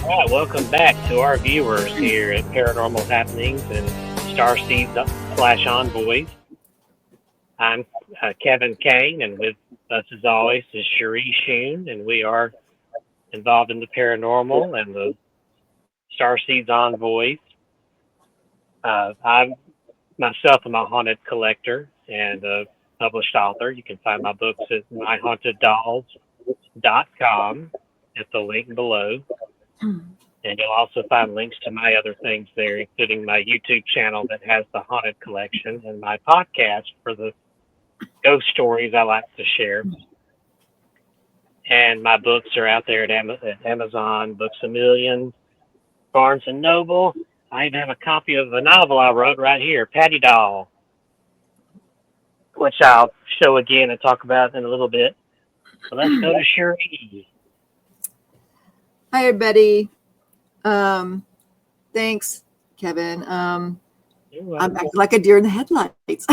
All right, welcome back to our viewers here at Paranormal Happenings and Starseeds slash Envoys. I'm Kevin Kane, and with us as always is Cherie Shoon, and we are involved in the paranormal and the Starseeds Envoys. I'm myself am a haunted collector and a published author. You can find my books at myhauntedDolls.com at the link below. And you'll also find links to my other things there, including my YouTube channel that has the haunted collection and my podcast for the ghost stories I like to share. And my books are out there at Amazon, Books A Million, Barnes and Noble. I even have a copy of a novel I wrote right here, Patty Doll, which I'll show again and talk about in a little bit. So let's go to Cherie. Hi, everybody. Thanks, Kevin. I'm acting like a deer in the headlights.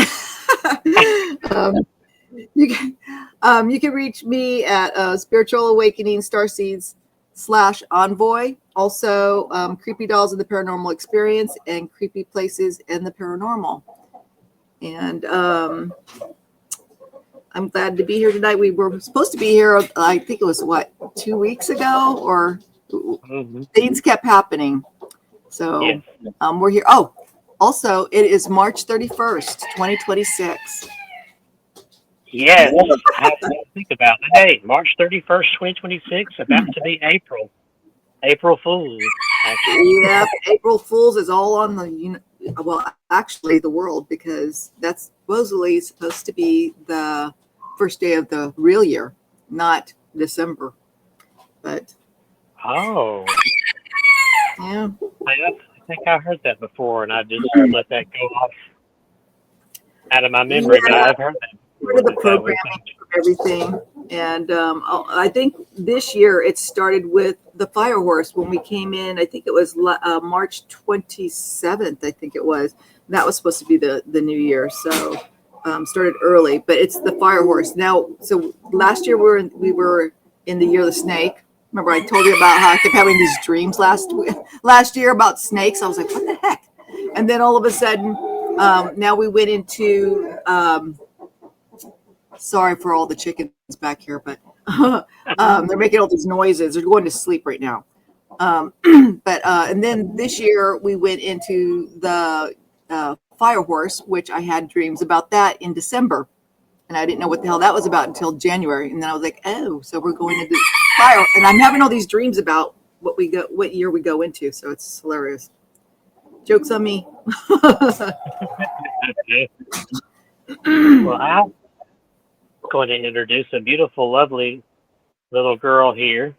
You can reach me at Spiritual Awakening Starseeds /Envoy. Also, Creepy Dolls in the Paranormal Experience and Creepy Places in the Paranormal. And I'm glad to be here tonight. We were supposed to be here, I think it was, 2 weeks ago? Or things kept happening. So we're here. Oh, also, it is March 31st, 2026. Yes, I have to think about the date. March 31st, 2026, about to be April. April Fool's, actually. Yeah, April Fool's is all on the, actually the world, because that's supposedly supposed to be the first day of the real year, not December. But Oh, yeah, I think I heard that before, and I just let that go off out of my memory. But I've heard that part of the before. programming of everything. And I think this year it started with the fire horse when we came in. I think it was March 27th. I think it was. That was supposed to be the new year. So started early, but it's the fire horse now. So last year we were in the year of the snake. Remember, I told you about how I kept having these dreams last year about snakes. I was like, what the heck? And then all of a sudden, now we went into, sorry for all the chickens back here, but they're making all these noises. They're going to sleep right now. And then this year we went into the fire horse, which I had dreams about that in December. And I didn't know what the hell that was about until January. And then I was like, oh, so we're going into fire. And I'm having all these dreams about what year we go into. So it's hilarious. Joke's on me. Well, I'm going to introduce a beautiful, lovely little girl here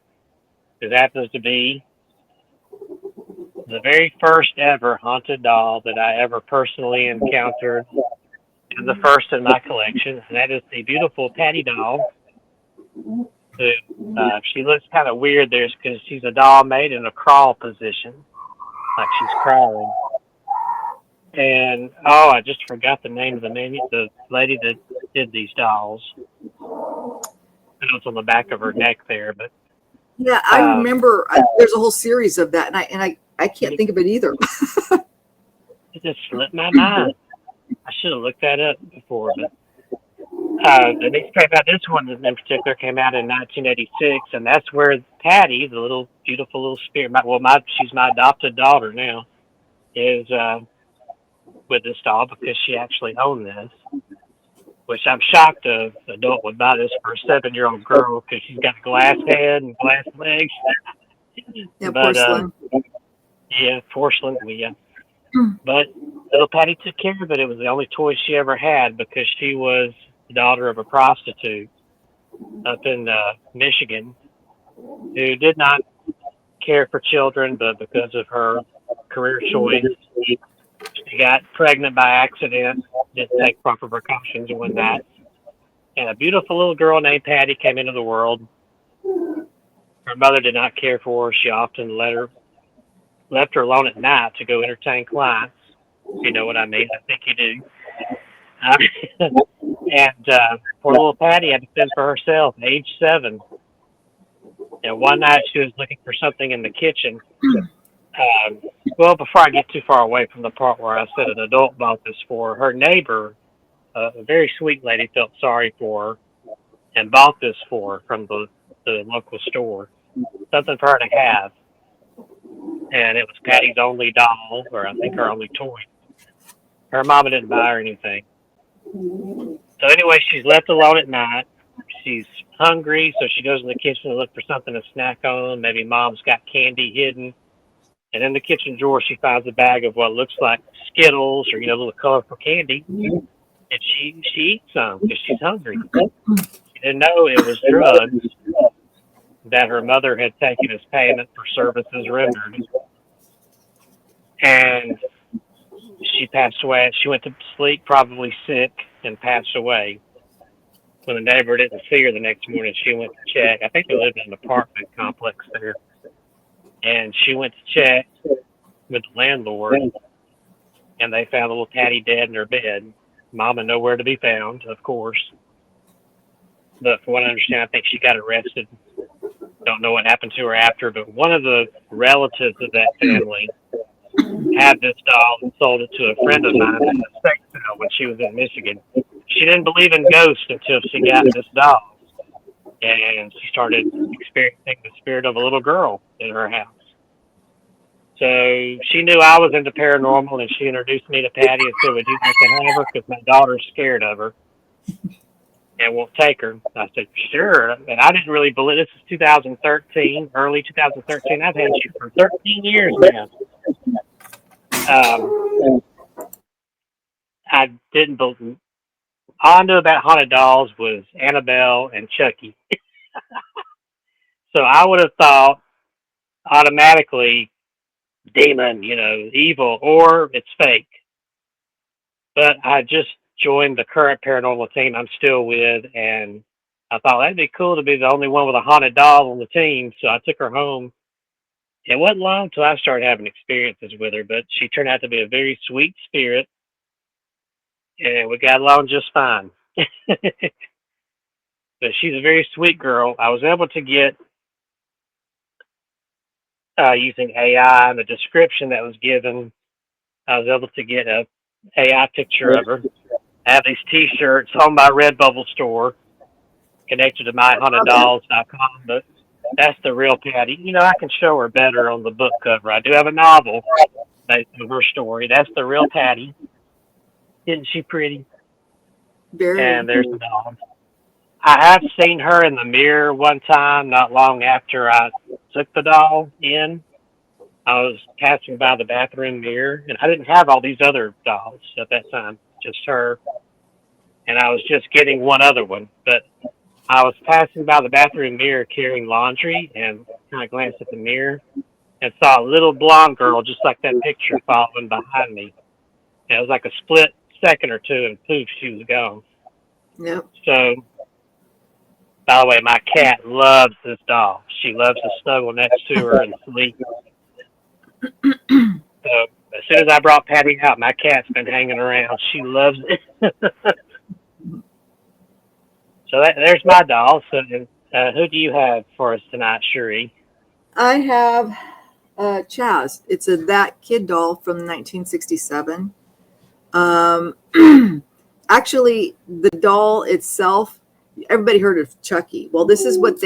who happens to be the very first ever haunted doll that I ever personally encountered, and the first in my collection. And that is the beautiful Patty Doll. Who, she looks kind of weird there because she's a doll made in a crawl position, like she's crawling. And I just forgot the name of the lady that did these dolls. I know it's on the back of her neck there, but yeah, I remember. There's a whole series of that, and I can't think of it either. it just slipped my mind. I should have looked that up before, but this one in particular came out in 1986, and that's where Patty, the little beautiful little spirit, she's my adopted daughter now, is with this doll because she actually owned this, which I'm shocked an adult would buy this for a 7-year-old girl because she's got a glass head and glass legs. Yeah, porcelain. Porcelain. Yeah. But little Patty took care of it. It was the only toy she ever had because she was the daughter of a prostitute up in Michigan who did not care for children, but because of her career choice, she got pregnant by accident, didn't take proper precautions and whatnot. And a beautiful little girl named Patty came into the world. Her mother did not care for her. She often left her alone at night to go entertain clients. You know what I mean? I think you do. And poor little Patty had to fend for herself, age 7. And one night she was looking for something in the kitchen. Um, well, before I get too far away from the part where I said an adult bought this for her, neighbor, a very sweet lady, felt sorry for her and bought this for her from the local store. Something for her to have. And it was Patty's only doll, or I think her only toy. Her mama didn't buy her anything. So anyway, she's left alone at night. She's hungry, so she goes in the kitchen to look for something to snack on. Maybe mom's got candy hidden. And in the kitchen drawer, she finds a bag of what looks like Skittles or, little colorful candy. And she eats some because she's hungry. She didn't know it was drugs that her mother had taken as payment for services rendered. And she passed away. She went to sleep, probably sick, and passed away. When the neighbor didn't see her the next morning, she went to check. I think they lived in an apartment complex there. And she went to check with the landlord, and they found little Patty dead in her bed. Mama nowhere to be found, of course. But from what I understand, I think she got arrested. Don't know what happened to her after, but one of the relatives of that family had this doll and sold it to a friend of mine at a estate sale when she was in Michigan. She didn't believe in ghosts until she got this doll, and she started experiencing the spirit of a little girl in her house. So she knew I was into paranormal, and she introduced me to Patty and said, "Would you like to have her? Because my daughter's scared of her and won't take her." I said, "Sure." And I didn't really believe. This is 2013, early 2013. I've had you for 13 years now. Um, I didn't believe. All I knew about haunted dolls was Annabelle and Chucky. So I would have thought automatically demon, evil, or it's fake. But I just joined the current paranormal team I'm still with, and I thought that'd be cool to be the only one with a haunted doll on the team. So I took her home. It wasn't long till I started having experiences with her, but she turned out to be a very sweet spirit, and we got along just fine. But she's a very sweet girl. I was able to get, using AI and the description that was given, I was able to get a AI picture of her. I have these T-shirts on my Redbubble store connected to myhauntedDolls.com, but that's the real Patty. I can show her better on the book cover. I do have a novel based on her story. That's the real Patty. Isn't she pretty? Very. And there's the dog. I have seen her in the mirror one time, not long after I took the doll in. I was passing by the bathroom mirror, and I didn't have all these other dolls at that time, just her. And I was just getting one other one. But I was passing by the bathroom mirror carrying laundry and kind of glanced at the mirror and saw a little blonde girl just like that picture following behind me. And it was like a split second or two, and poof, she was gone. Yep. So, by the way, my cat loves this doll. She loves to snuggle next to her and sleep. So as soon as I brought Patty out, my cat's been hanging around. She loves it. So there's my doll. So who do you have for us tonight, Cherie? I have Chazz. It's a That Kid doll from 1967. Actually, the doll itself, everybody heard of Chucky. Well, this is what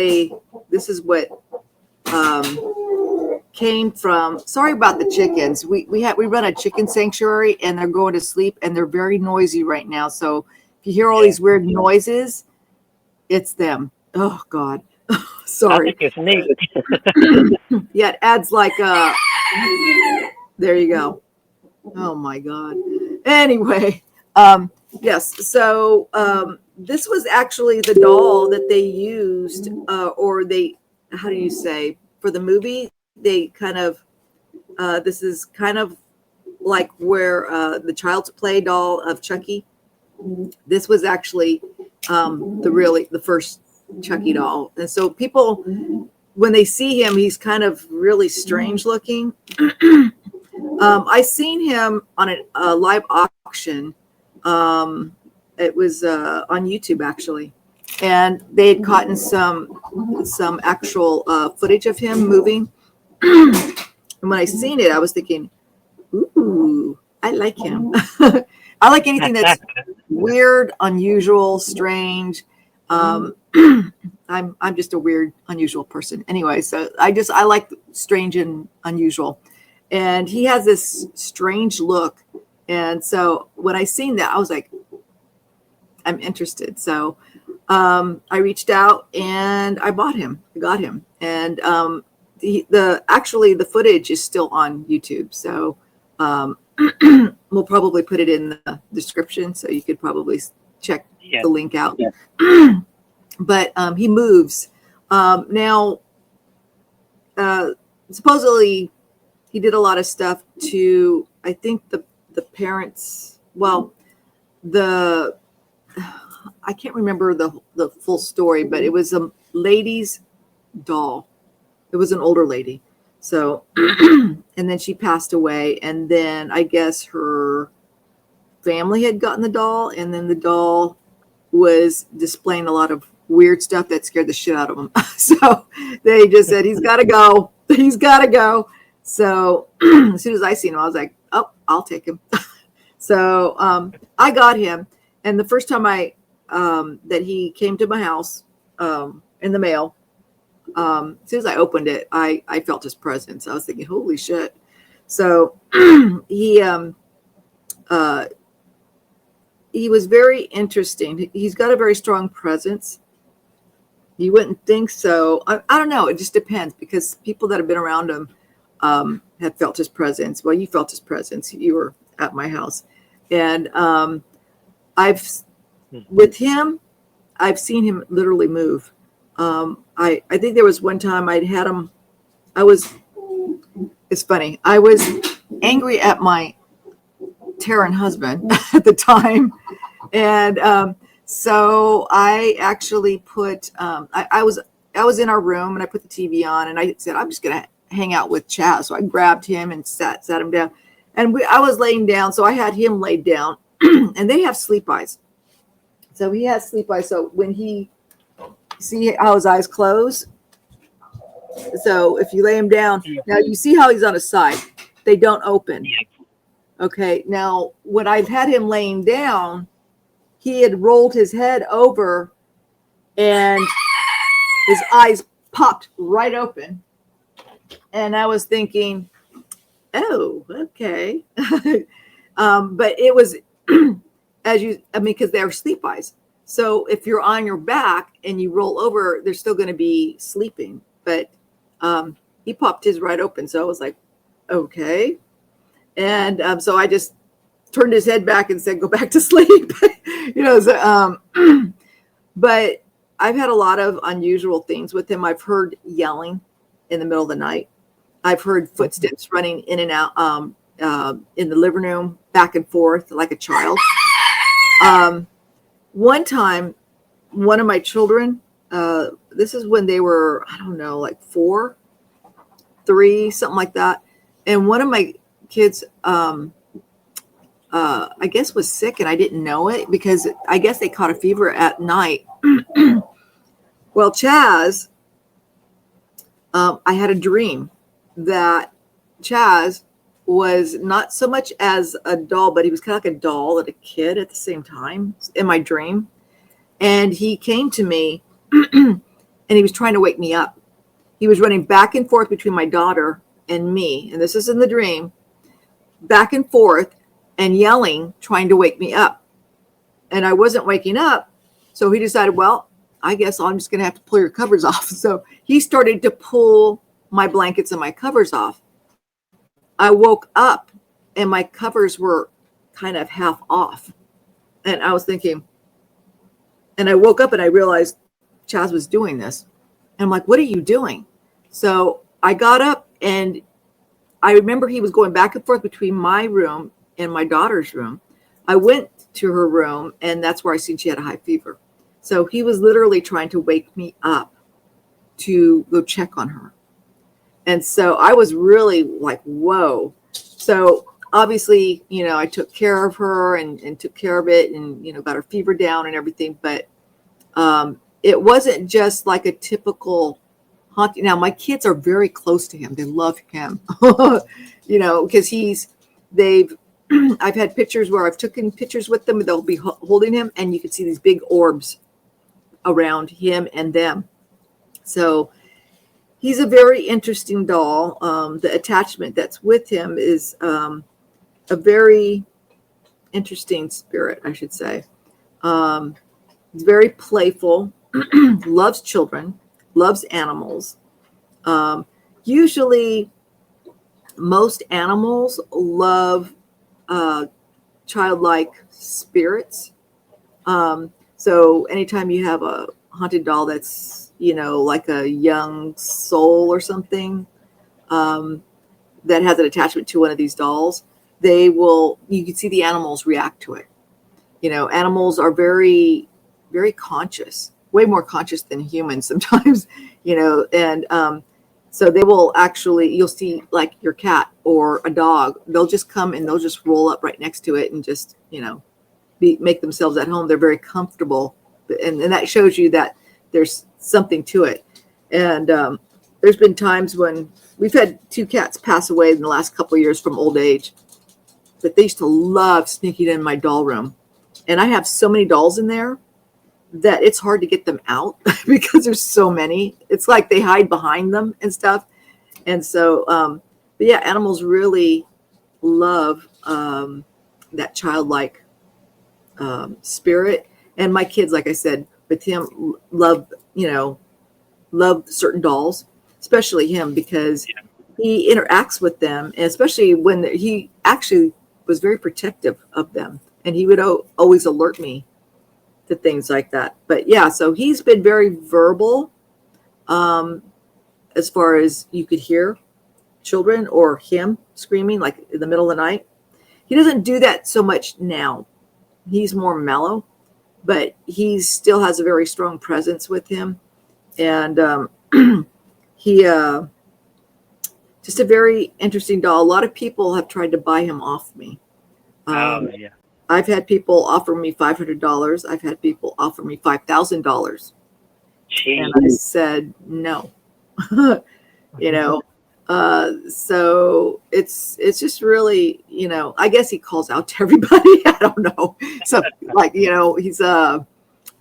came from. Sorry about the chickens. We run a chicken sanctuary, and they're going to sleep, and they're very noisy right now. So if you hear all these weird noises, it's them. Oh God. Sorry. I think it's neat. Yeah, it adds like there you go. Oh my God. Anyway, yes. So this was actually the doll that they used, or they, how do you say, for the movie? They kind of, this is kind of like where the Child's Play doll of Chucky. This was actually the first Chucky doll. And so people, when they see him, he's kind of really strange looking. I seen him on a live auction. It was on YouTube, actually. and they had caught in some actual footage of him moving. And when I seen it, I was thinking, ooh, I like him. I like anything that's weird, unusual, strange. I'm just a weird, unusual person. Anyway, so I like strange and unusual. And he has this strange look. And so when I seen that, I was like, I'm interested. So I reached out and I bought him. I got him. And the footage is still on YouTube. So we'll probably put it in the description, so you could probably check the link out. Yeah. But he moves. Now, supposedly he did a lot of stuff to, I think the parents, well, I can't remember the full story, but it was a lady's doll. It was an older lady. So, and then she passed away. And then I guess her family had gotten the doll. And then the doll was displaying a lot of weird stuff that scared the shit out of them. So they just said, he's got to go. He's got to go. So as soon as I seen him, I was like, oh, I'll take him. So I got him. And the first time that he came to my house in the mail, as soon as I opened it, I felt his presence. I was thinking, holy shit. So he was very interesting. He's got a very strong presence. You wouldn't think so. I don't know. It just depends, because people that have been around him have felt his presence. Well, you felt his presence. You were at my house. And with him, I've seen him literally move. I think there was one time I'd had him. It's funny. I was angry at my Terran husband at the time. And so I actually put, I was in our room and I put the TV on and I said, I'm just going to hang out with Chazz. So I grabbed him and sat him down. And I was laying down. So I had him laid down and they have sleep eyes. So he has sleep eyes. So when see how his eyes close? So if you lay him down, now you see how he's on his side. They don't open. Okay. Now, when I've had him laying down, he had rolled his head over and his eyes popped right open. And I was thinking, oh, okay. But it was, because they're sleep eyes. So if you're on your back and you roll over, they're still going to be sleeping. But he popped his right open. So I was like, okay. And so I just turned his head back and said, go back to sleep. But I've had a lot of unusual things with him. I've heard yelling in the middle of the night. I've heard footsteps running in and out in the living room, back and forth like a child. One time, one of my children, this is when they were, I don't know, like 4, 3, something like that. And one of my kids, I guess was sick and I didn't know it because I guess they caught a fever at night. Well, Chazz, I had a dream that Chazz was not so much as a doll, but he was kind of like a doll and a kid at the same time in my dream. And he came to me and he was trying to wake me up. He was running back and forth between my daughter and me. And this is in the dream, back and forth and yelling, trying to wake me up. And I wasn't waking up. So he decided, well, I guess I'm just going to have to pull your covers off. So he started to pull my blankets and my covers off. I woke up and my covers were kind of half off. And I was thinking, and I woke up and I realized Chazz was doing this. And I'm like, what are you doing? So I got up and I remember he was going back and forth between my room and my daughter's room. I went to her room and that's where I seen she had a high fever. So he was literally trying to wake me up to go check on her. And so I was really like, whoa. So obviously, I took care of her and took care of it and, got her fever down and everything. But it wasn't just like a typical haunting. Now my kids are very close to him. They love him, because they've. I've had pictures where I've taken pictures with them. They'll be holding him, and you can see these big orbs around him and them. So he's a very interesting doll. The attachment that's with him is a very interesting spirit, I should say. He's very playful, loves children, loves animals. Usually, most animals love childlike spirits. So anytime you have a haunted doll that's, like a young soul or something, that has an attachment to one of these dolls, you can see the animals react to it. Animals are very, very conscious, way more conscious than humans sometimes, and so they will actually, you'll see like your cat or a dog, they'll just come and they'll just roll up right next to it and just, make themselves at home. They're very comfortable. And that shows you that there's something to it. And there's been times when we've had 2 cats pass away in the last couple of years from old age, but they used to love sneaking in my doll room. And I have so many dolls in there that it's hard to get them out because there's so many. It's like they hide behind them and stuff. And so, but yeah, animals really love that childlike spirit. And my kids, like I said, with him, love certain dolls, especially him, because he interacts with them, and especially when he actually was very protective of them, and he would always alert me to things like that. But yeah, so he's been very verbal, as far as you could hear children or him screaming like in the middle of the night. He doesn't do that so much now. He's more mellow, but he still has a very strong presence with him. And he just a very interesting doll. A lot of people have tried to buy him off me. Yeah. I've had people offer me $500. I've had people offer me $5,000. And I said no. So it's just really, I guess he calls out to everybody. I don't know. So like, he's a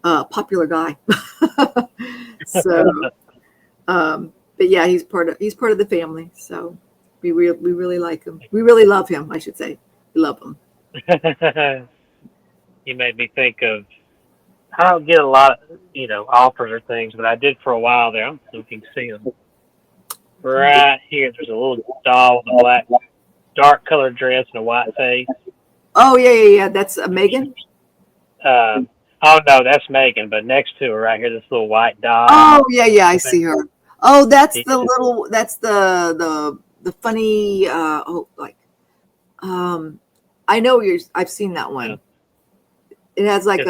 popular guy. So, but yeah, he's part of the family. So we really like him. We really love him, I should say. We love him. You made me think of, I don't get a lot of, offers or things, but I did for a while there. I don't know if you can see them. Right here, there's a little doll with a black, dark colored dress and a white face. Oh, yeah. That's Megan? Oh, no, that's Megan, but next to her right here, this little white doll. Oh, yeah, I see her. Oh, that's the funny, I know I've seen that one. Yeah. It has like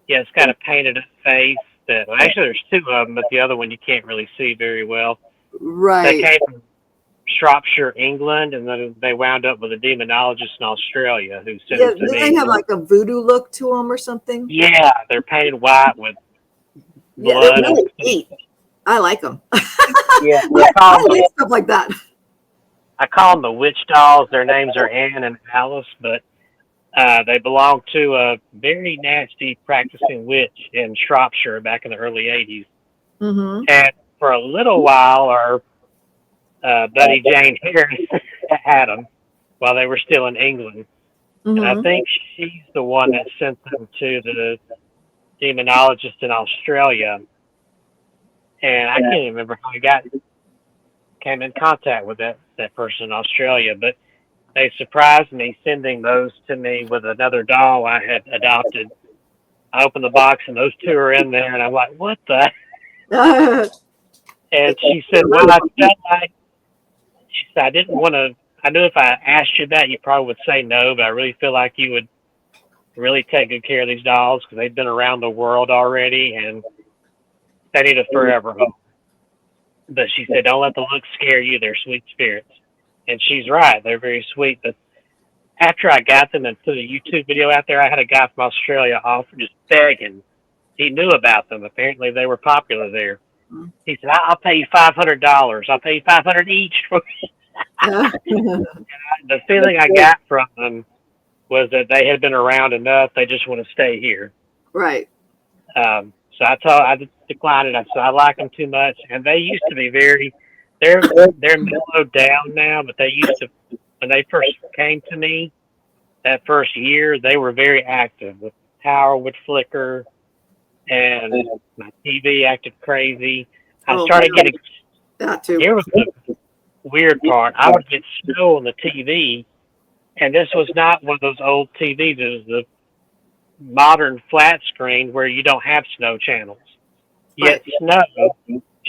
it's got a painted face that, well, actually there's 2 of them, but the other one you can't really see very well. right. They came from Shropshire, England, and then they wound up with a demonologist in Australia who sent Yeah, them to do me. they have like a voodoo look to them or something? Yeah, they're painted white with Yeah, blood. they're really neat. I like them. Yeah, I like stuff like that. I call them the witch dolls. Their names are Anne and Alice, but they belong to a very nasty practicing witch in Shropshire back in the early 80s. Mm-hmm. And for a little while, our buddy Jane Harris had them while they were still in England. Mm-hmm. And I think she's the one that sent them to the demonologist in Australia. And I can't even remember how he came in contact with that person in Australia, but they surprised me sending those to me with another doll I had adopted. I opened the box and those 2 are in there, and I'm like, what the? And she said, well, I felt like, she said, I didn't want to, I knew if I asked you that, you probably would say no, but I really feel like you would really take good care of these dolls because they've been around the world already and they need a forever home. But she said, don't let the looks scare you. They're sweet spirits. And she's right. They're very sweet. But after I got them and put a YouTube video out there, I had a guy from Australia offer just begging he knew about them. Apparently, they were popular there. Mm. He said, "I'll pay you $500. I'll pay you 500 each." The feeling I got from them was that they had been around enough. They just want to stay here. Right. So I declined it. I said I like them too much, and they used to be very. They're mellowed down now, but they used to when they first came to me that first year. They were very active. The tower would flicker, and my TV acted crazy. I Oh, started getting. that too. Here was the weird part. I would get snow on the TV, and this was not one of those old TVs. It was the modern flat screen where you don't have snow channels. Yet Right. snow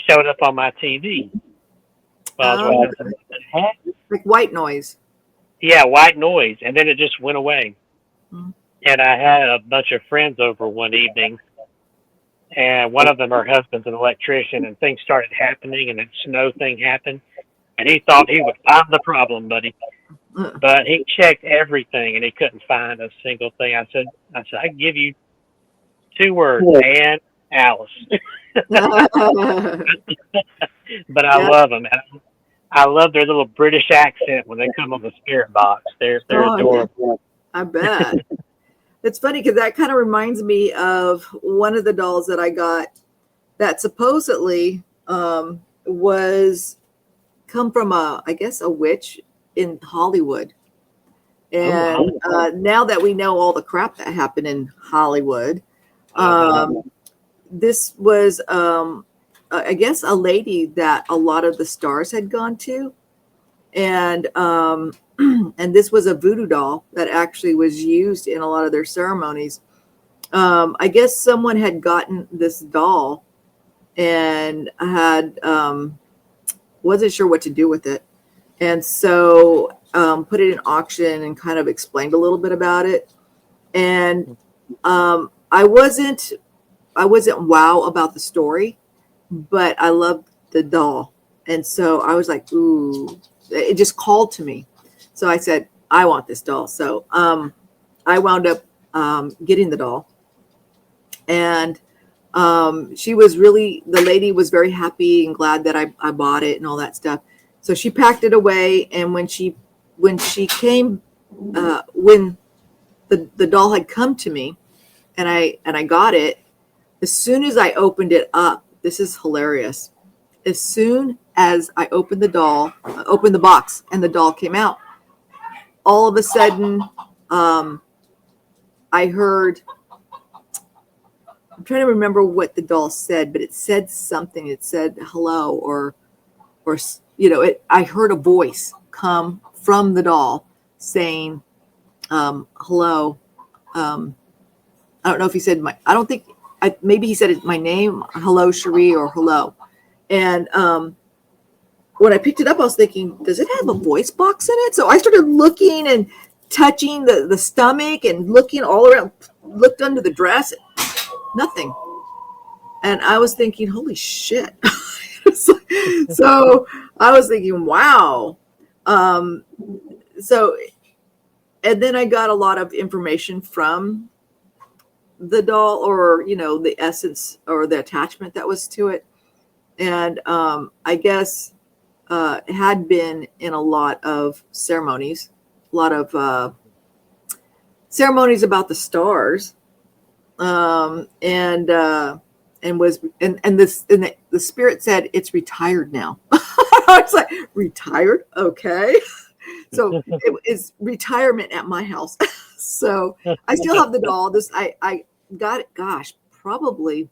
showed up on my TV. Well, I was Oh, watching some. What the heck? like white noise. Yeah, white noise, and then it just went away. Mm. And I had a bunch of friends over one evening, and one of them, her husband's an electrician, and things started happening, and that snow thing happened, and he thought he would find the problem, but he checked everything, and he couldn't find a single thing. I said, I can give you two words, Ann Alice, but I Yeah. love them. I love their little British accent when they come on the spirit box. They're Oh, yeah. adorable. I bet. It's funny because that kind of reminds me of one of the dolls that I got that supposedly was come from I guess a witch in Hollywood. And now that we know all the crap that happened in Hollywood, this was, I guess, a lady that a lot of the stars had gone to, and and this was a voodoo doll that actually was used in a lot of their ceremonies. I guess someone had gotten this doll and had wasn't sure what to do with it, and so put it in auction and kind of explained a little bit about it. And I wasn't wow about the story, but I loved the doll, and so I was like, ooh, it just called to me. So I said, I want this doll. So I wound up getting the doll, and the lady was very happy and glad that I bought it and all that stuff. So she packed it away, and when she came, when the doll had come to me, and I got it, as soon as I opened it up, this is hilarious. As soon as I opened the box, and the doll came out, all of a sudden, I heard. I'm trying to remember what the doll said, but it said something. It said hello, or I heard a voice come from the doll saying hello. I don't know if he said I don't think. Maybe he said my name, hello, Cherie, or hello. And when I picked it up, I was thinking, does it have a voice box in it? So I started looking and touching the stomach and looking all around, looked under the dress, nothing. And I was thinking, holy shit. So I was thinking, wow. So, and then I got a lot of information from the doll, or the essence or the attachment that was to it. And I guess had been in a lot of ceremonies, a lot of ceremonies about the stars, and the spirit said it's retired now. I was like, retired, okay. So it is retirement at my house. So I still have the doll. I got it, gosh, probably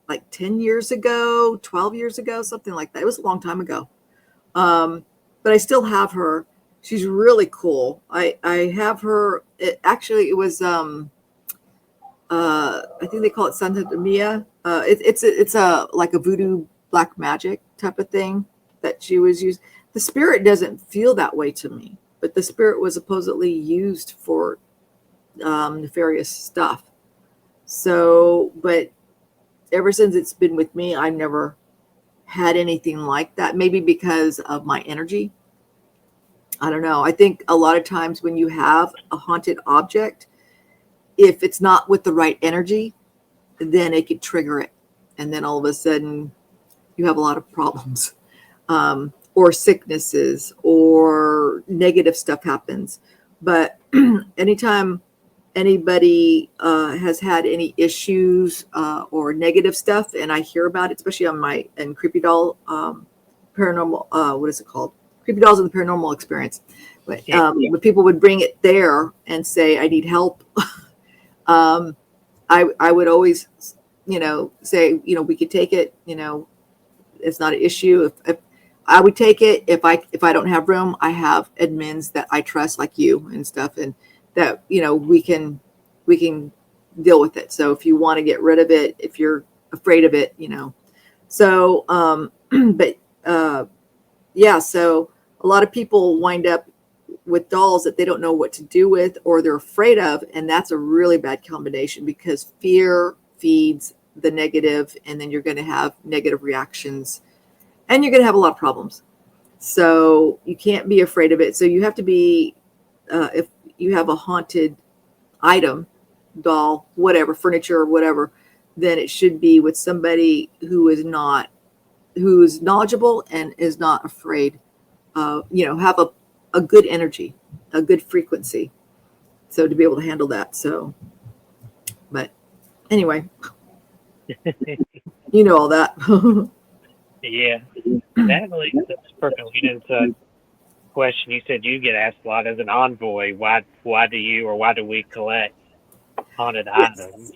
like 10 years ago, 12 years ago, something like that. It was a long time ago. But I still have her. She's really cool. I have her. It was I think they call it Santa Mia. It's a like a voodoo black magic type of thing that she was used. The spirit doesn't feel that way to me, but the spirit was supposedly used for nefarious stuff. So, but ever since it's been with me, I never had anything like that. Maybe because of my energy. I don't know. I think a lot of times when you have a haunted object, if it's not with the right energy, then it could trigger it. And then all of a sudden you have a lot of problems, or sicknesses or negative stuff happens. But anytime anybody has had any issues or negative stuff, and I hear about it, especially on my and Creepy Doll paranormal, what is it called? Creepy Dolls in the Paranormal Experience. But when people would bring it there and say, I need help, I would always, say, we could take it, it's not an issue. If I would take it, if I don't have room, I have admins that I trust, like you and stuff, and that, we can deal with it. So if you want to get rid of it, if you're afraid of it, so, but, yeah, so a lot of people wind up with dolls that they don't know what to do with, or they're afraid of. And that's a really bad combination, because fear feeds the negative, and then you're going to have negative reactions, and you're going to have a lot of problems. So you can't be afraid of it. So you have to be, if you have a haunted item, doll, whatever, furniture or whatever, then it should be with somebody who's knowledgeable and is not afraid. Have a good energy, a good frequency. So to be able to handle that. So, but anyway, all that. Yeah, Natalie, that's perfect. You didn't question. You said you get asked a lot as an envoy. Why do we collect haunted items?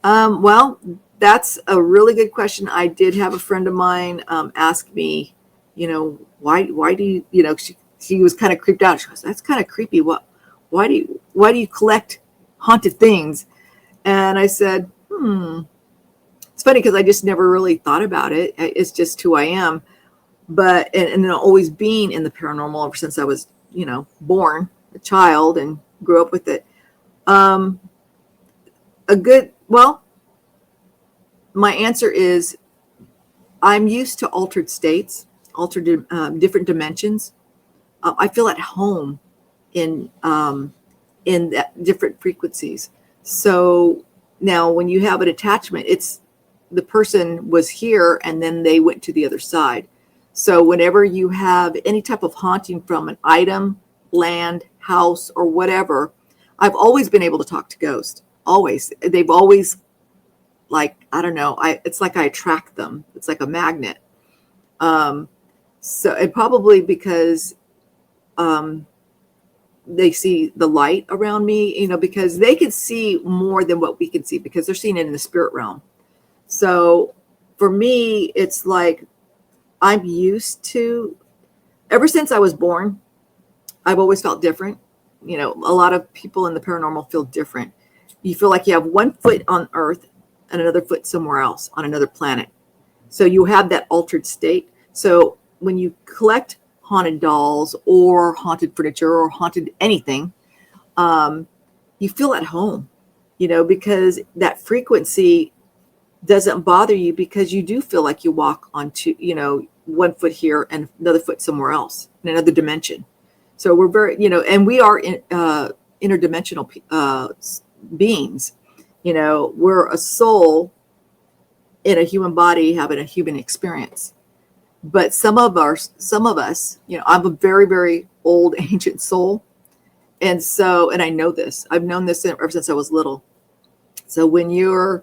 Well, that's a really good question. I did have a friend of mine ask me, why do you, she was kind of creeped out. She goes, that's kind of creepy. Why do you collect haunted things? And I said, it's funny because I just never really thought about it. It's just who I am. But, and then always being in the paranormal ever since I was, born a child and grew up with it. My answer is I'm used to altered states, different dimensions. I feel at home in that different frequencies. So now when you have an attachment, it's the person was here and then they went to the other side. So whenever you have any type of haunting from an item, land, house, or whatever, I've always been able to talk to ghosts. Always. They've always, I don't know, it's like I attract them. It's like a magnet. So it probably because they see the light around me, because they can see more than what we can see because they're seeing it in the spirit realm. So for me, it's like I'm used to, ever since I was born, I've always felt different. A lot of people in the paranormal feel different. You feel like you have one foot on Earth and another foot somewhere else on another planet. So you have that altered state. So when you collect haunted dolls or haunted furniture or haunted anything, you feel at home, because that frequency doesn't bother you, because you do feel like you walk onto, one foot here and another foot somewhere else in another dimension. So we're very, and we are interdimensional beings. We're a soul in a human body having a human experience. But some of us, I'm a very, very old ancient soul. And I know this, I've known this ever since I was little. So when you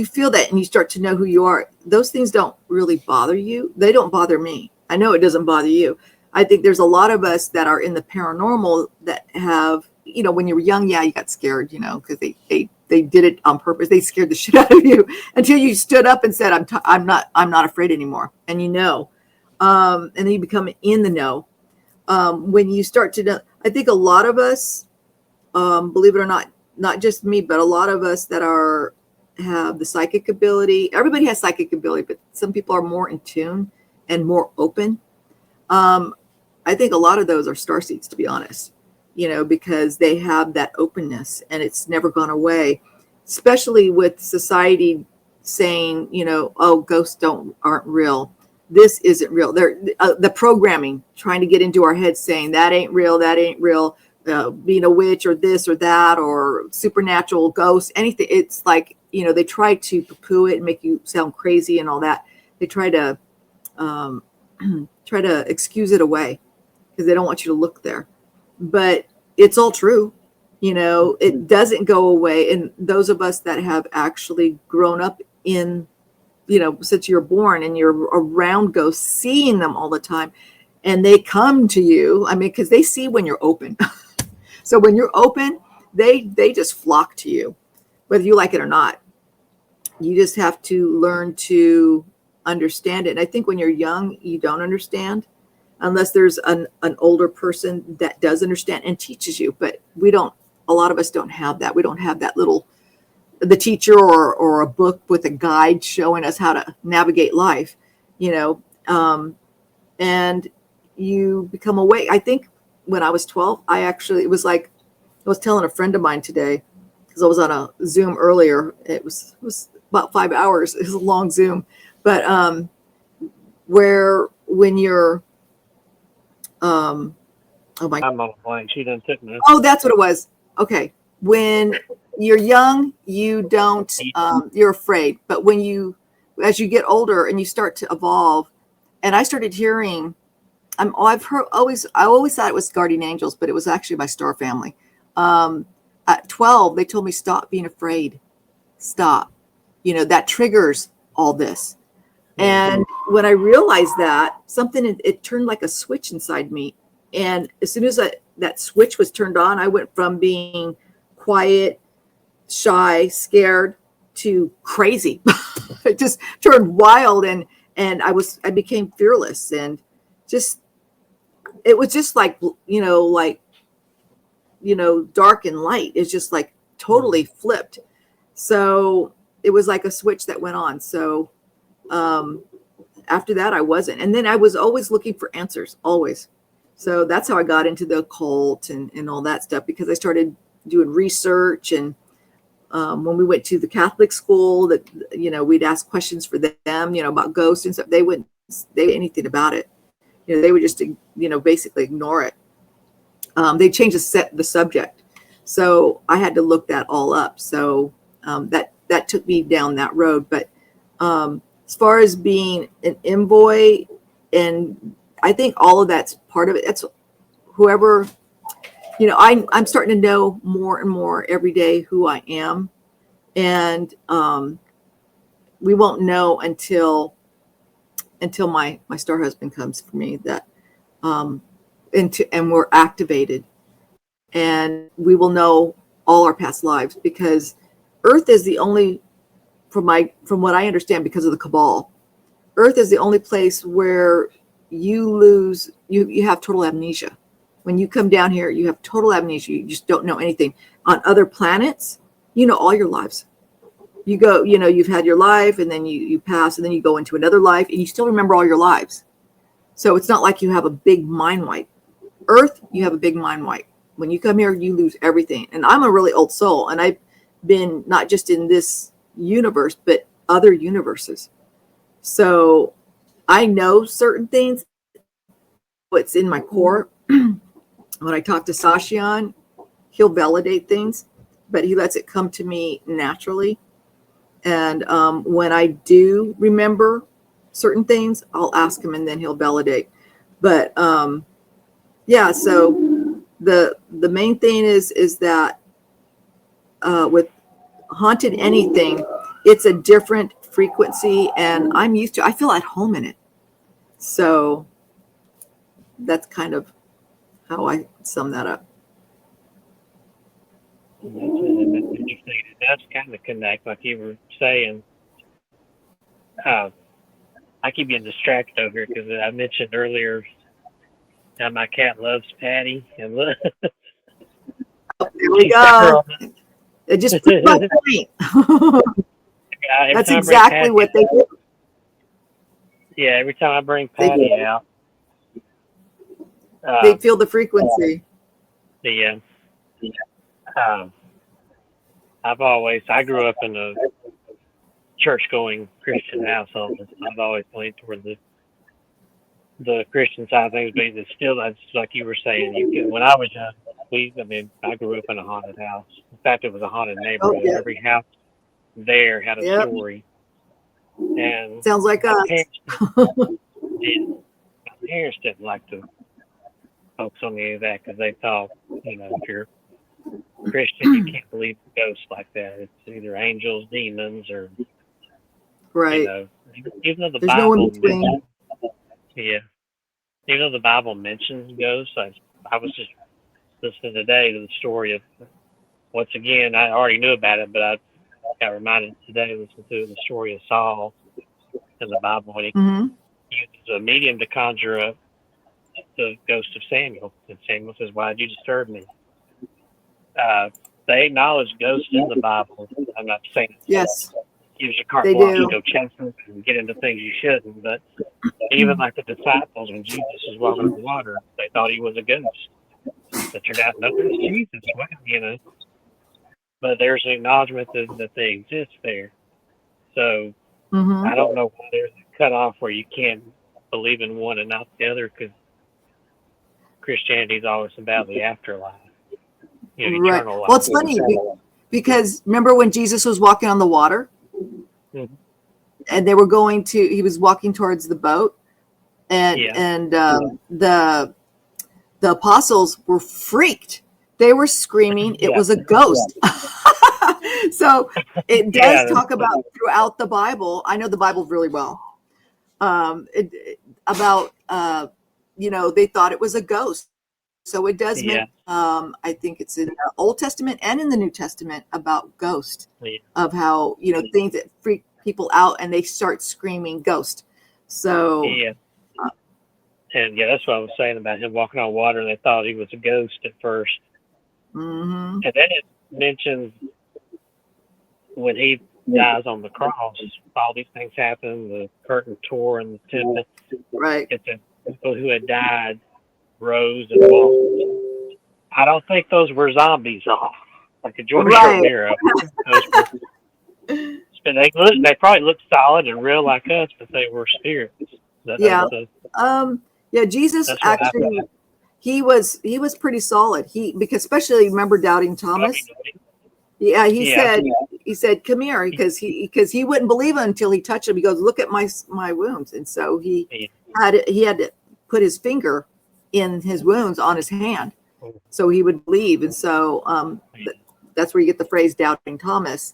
feel that and you start to know who you are, those things don't really bother you. They don't bother me. I know it doesn't bother you. I think there's a lot of us that are in the paranormal that have, when you were young, you got scared, because they did it on purpose. They scared the shit out of you until you stood up and said, I'm not afraid anymore. And and then you become in the know. When you start to know, I think a lot of us, believe it or not just me, but a lot of us that have the psychic ability. Everybody has psychic ability, but some people are more in tune and more open. I think a lot of those are starseeds, to be honest, because they have that openness and it's never gone away, especially with society saying, oh, ghosts aren't real. This isn't real. They're the programming trying to get into our heads saying that ain't real. being a witch or this or that or supernatural ghost, anything. It's like, they try to poo-poo it and make you sound crazy and all that. They try to try to excuse it away because they don't want you to look there. But it's all true. It doesn't go away. And those of us that have actually grown up in, since you're born and you're around ghosts, seeing them all the time, and they come to you, because they see when you're open. So when you're open, they just flock to you, whether you like it or not. You just have to learn to understand it. And I think when you're young, you don't understand unless there's an older person that does understand and teaches you. But a lot of us don't have that. We don't have that the teacher or a book with a guide showing us how to navigate life, and you become awake. I think when I was 12, it was like, I was telling a friend of mine today, because I was on a Zoom earlier. It was about 5 hours. It was a long Zoom, but where when you're, oh my, I'm on a blank. She done took me. oh, that's what it was. Okay, when you're young, you don't, you're afraid, but as you get older and you start to evolve, and I started hearing, I always thought it was guardian angels, but it was actually my star family. At 12, they told me, stop being afraid. Stop. That triggers all this. And when I realized that, it turned like a switch inside me. And as soon as that switch was turned on, I went from being quiet, shy, scared to crazy. It just turned wild, and I became fearless, and it was just like, dark and light. It's just like totally flipped. So it was like a switch that went on. So after that, I wasn't. And then I was always looking for answers, always. So that's how I got into the occult and all that stuff, because I started doing research. And when we went to the Catholic school, we'd ask questions for them, about ghosts and stuff. They wouldn't say anything about it. They would just, basically ignore it. They changed the subject. So I had to look that all up. So that took me down that road. But as far as being an envoy, and I think all of that's part of it. That's whoever, I'm starting to know more and more every day who I am. And we won't know until my star husband comes for me, that and we're activated, and we will know all our past lives, because Earth is the only, from what I understand, because of the cabal, Earth is the only place where you have total amnesia. When you come down here, you have total amnesia. You just don't know anything. On other planets, all your lives. You go, you've had your life, and then you pass, and then you go into another life, and you still remember all your lives. So it's not like you have a big mind wipe. Earth, you have a big mind wipe. When you come here, you lose everything. And I'm a really old soul, and I've been not just in this universe, but other universes. So I know certain things. What's in my core. When I talk to Sashian, he'll validate things, but he lets it come to me naturally. And when I do remember certain things, I'll ask him, and then he'll validate. But yeah, so the main thing is that with haunted anything, it's a different frequency, and I feel at home in it. So that's kind of how I sum that up. That's interesting. It does kind of connect, like you were saying. I keep getting distracted over here because I mentioned earlier that my cat loves Patty. And There we go. It just put my point. That's exactly what they do. Yeah, every time I bring Patty out, they feel the frequency. I grew up in a church-going Christian household. I've always leaned toward the Christian side of things, but it's still, that's like you were saying. When I was young, I grew up in a haunted house. In fact, it was a haunted Oh, neighborhood. yeah. Every house there had a Yep. story. And Sounds like my us. parents didn't. My parents didn't like to focus on any of that because they thought, if you're Christian, you can't believe in ghosts like that. It's either angels, demons, or Right. even though the There's no in Bible between. yeah, even though the Bible mentions ghosts, I was just listening today to the story of once again. I already knew about it, but I got reminded today listening to the story of Saul in the Bible when he Hmm. uses a medium to conjure up the ghost of Samuel, and Samuel says, "Why did you disturb me?" Uh, they acknowledge ghosts in the Bible. I'm not saying it Yes, gives you carte they blanche to do. go chase them and get into things you shouldn't, but even like the disciples, when Jesus was walking on water, they thought he was a ghost. But turned out, no, that's Jesus. Well. But there's an acknowledgement that they exist there. So Hmm. I don't know why there's a cutoff where you can't believe in one and not the other, because Christianity is always about the afterlife, Right. eternal Well, life. it's funny because remember when Jesus was walking on the water Mhm. and he was walking towards the boat, and Yeah, the apostles were freaked. They were screaming it yeah, was a ghost. So it does yeah, talk about throughout the Bible. I know the Bible really well. About they thought it was a ghost. So it does yeah, make I think it's in the Old Testament and in the New Testament about ghost, yeah, of how things that freak people out and they start screaming ghost. So yeah. And yeah, that's what I was saying about him walking on water. They thought he was a ghost at first, mhm. and then it mentions when he dies on the cross, all these things happen. The curtain tore in the temple. Right. If the people who had died rose and walked. I don't think those were zombies, like a George Right. Romero. Those were. They probably looked solid and real like us, but they were spirits. Yeah. So Yeah, Jesus that's what I actually thought. he was pretty solid. Because especially remember doubting Oh, Thomas? Yeah, yeah, he said, "Come here," because he wouldn't believe it until he touched him. He goes, "Look at my wounds," and so yeah. he had to put his finger in his wounds on his hand, so he would believe. And so that's where you get the phrase "doubting Thomas."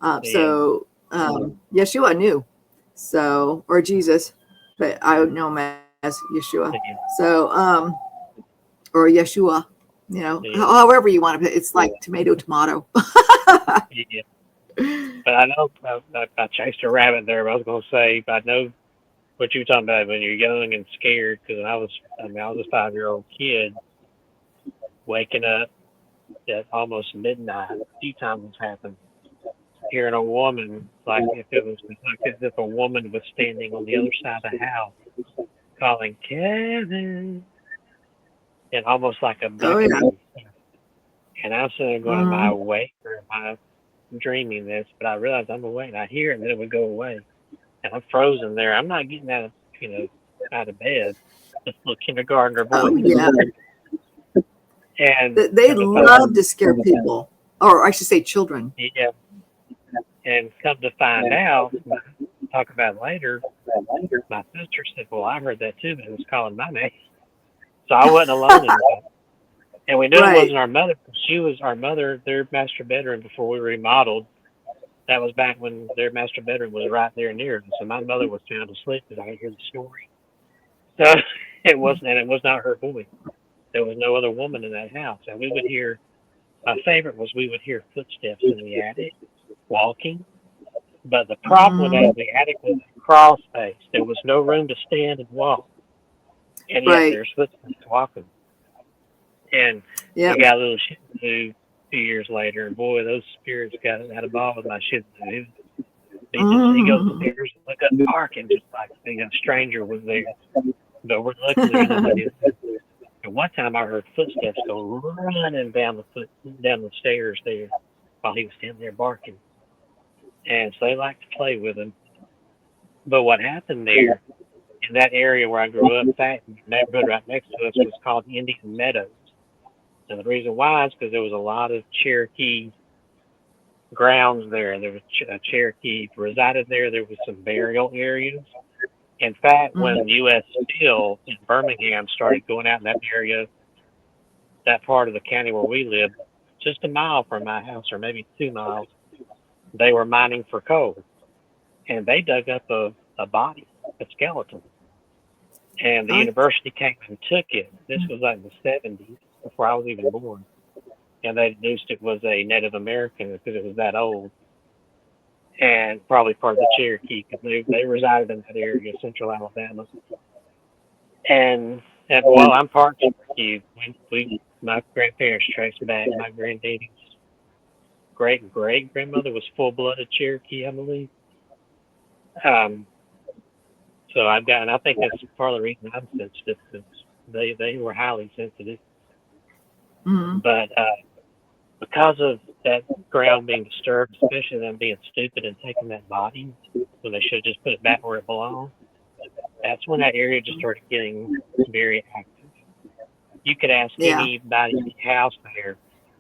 Yeah, Yeshua knew, so or Jesus, but I would know him as Yeshua. yeah, So or Yeshua, yeah, however you want to put it. It's like tomato, tomato. yeah. But I know I chased a rabbit there. But I was going to say, I know what you were talking about when you're young and scared. Because I was a 5-year-old kid waking up at almost midnight. A few times it's happened. Hearing a woman, like as if a woman was standing on the other side of the house calling Kevin, and almost like a Oh yeah. beckoning. And I'm sitting there going, am I Mm-hmm. awake or am I dreaming this? But I realized I'm awake, and I hear it, and then it would go away, and I'm frozen there. I'm not getting out of bed. This little kindergartner Oh voice is yeah. and They come to find love to scare people, or I should say, children. yeah, and come to find out, talk about it later. My sister said, "Well, I heard that too, but it was calling my name." So I wasn't alone in that. And we knew it Right. wasn't our mother. She was our mother, their master bedroom before we remodeled. That was back when their master bedroom was right there near us. So my mother was sound asleep because I could hear the story. So it was not her voice. There was no other woman in that house. And we would hear, my favorite was we would hear footsteps in the attic walking. But the problem with that, Mm-hmm. the attic was crawl space. There was no room to stand and walk. And yet Right. there's footsteps walking. And we Yep. got a little Shih Tzu 2 years later, and boy, those spirits had a ball with my Shih Tzu. He goes Mm-hmm. upstairs and look up barking just like a stranger was there. But we're lucky there's nobody there. And one time I heard footsteps go running down the stairs there while he was standing there barking. And so they like to play with him. But what happened there in that area where I grew up, that neighborhood right next to us was called Indian Meadows. And the reason why is because there was a lot of Cherokee grounds there. There was Cherokee resided there. There was some burial areas. In fact, Mm. when U.S. Steel in Birmingham started going out in that area, that part of the county where we live, just a mile from my house, or maybe 2 miles, they were mining for coal, and they dug up a body, a skeleton, and the Oh, university came and took it. This was like the 70s, before I was even born, and they deduced it was a Native American because it was that old, and probably part of the Cherokee because they resided in that area, central Alabama. And well, I'm part Cherokee. We my grandparents traced back. My granddaddy's great great grandmother was full blooded Cherokee, I believe. Um, so I've got, and I think that's part of the reason I'm sensitive because they were highly sensitive. mm. But because of that ground being disturbed, especially them being stupid and taking that body when they should have just put it back where it belonged, that's when that area just started getting very active. You could ask Yeah. anybody in the house there.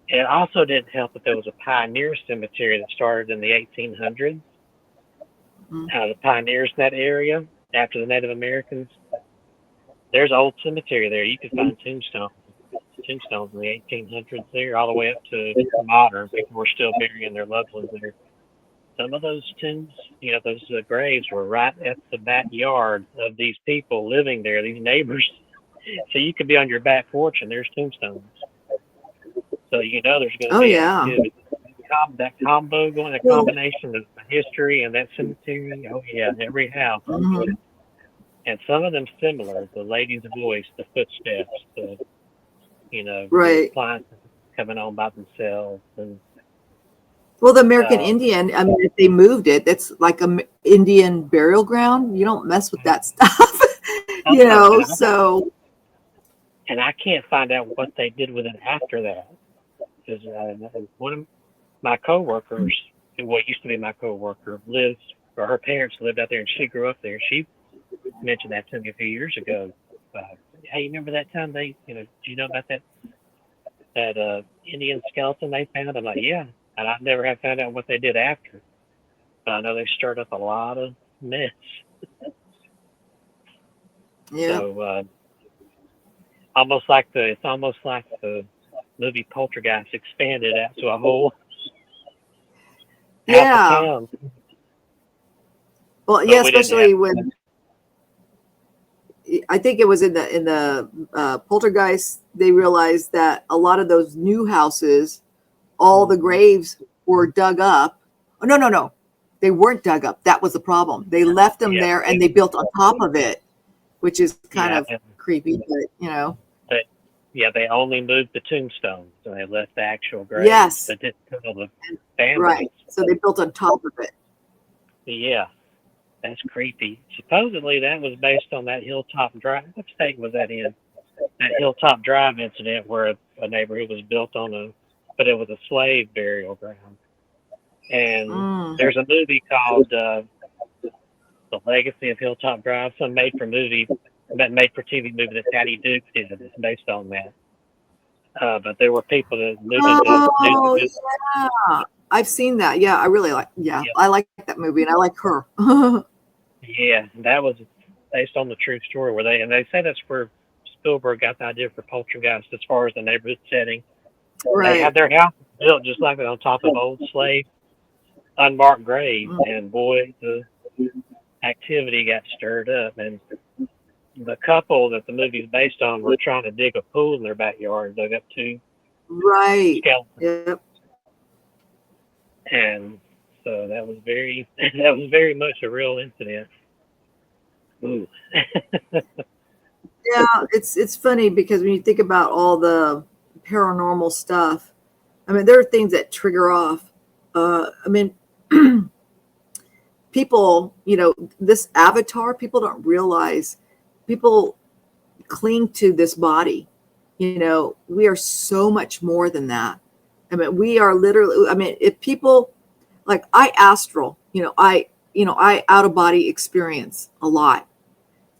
And it also didn't help that there was a pioneer cemetery that started in the 1800s. Mm. The pioneers in that area, after the Native Americans, there's an old cemetery there. You could find tombstones in the 1800s there, all the way up to modern. People were still burying their loved ones there. Some of those tombs, those graves were right at the backyard of these people living there, these neighbors. So you could be on your back porch and there's tombstones. So there's going to Oh, be yeah. activity. That combo going, a Well, combination of the history and that cemetery. Oh yeah, every house. mhm. And some of them similar. The lady's voice, the footsteps, the Right. appliances coming on by themselves, and Well, the American uh, Indian, I mean, if they moved it, that's like a Indian burial ground. You don't mess with that stuff, and so. I can't find out what they did with it after that because one of my coworkers, what used to be my coworker, lives, or her parents lived out there, and she grew up there. She mentioned that to me a few years ago. Hey, you remember that time do you know about that Indian skeleton they found? I'm like, yeah, and I never have found out what they did after. But I know they stirred up a lot of mess. Yeah. So it's almost like the movie Poltergeist expanded out to a whole half a Yeah. town. Well, yeah, But we didn't have. especially when I think it was in the Poltergeist, they realized that a lot of those new houses, all the Mhm. graves were dug up. Oh, no, no, no. They weren't dug up. That was the problem. They left them Yeah, there and they built on top of it, which is kind yeah, of creepy, but. they, yeah. They only moved the tombstones, and they left the actual graves, Yes, but didn't tell the right. families. So they built on top of it. Yeah, that's creepy. Supposedly that was based on that Hilltop Drive. What state was that in? That Hilltop Drive incident where a neighborhood was built but it was a slave burial ground. And Mm. there's a movie called The Legacy of Hilltop Drive, some made for TV movie that Patty Duke did. It's based on that. But there were people that moved into Oh, new. yeah. I've seen that. Yeah, Yeah, I like that movie and I like her. yeah, that was based on the true story where they say that's where Spielberg got the idea for Poltergeist as far as the neighborhood setting. They had Right. their house built just like that on top of old slave unmarked graves, Mm. and boy, the activity got stirred up. And the couple that the movie's based on were trying to dig a pool in their backyard, dug up two Right. skeletons, Yep. and so that was very much a real incident. Ooh. Yeah, it's funny because when you think about all the paranormal stuff, I mean, there are things that trigger off. I mean, people, this avatar, people don't realize people cling to this body. We are so much more than that. I mean, we are literally, I mean, if people like I astral, I out of body experience a lot.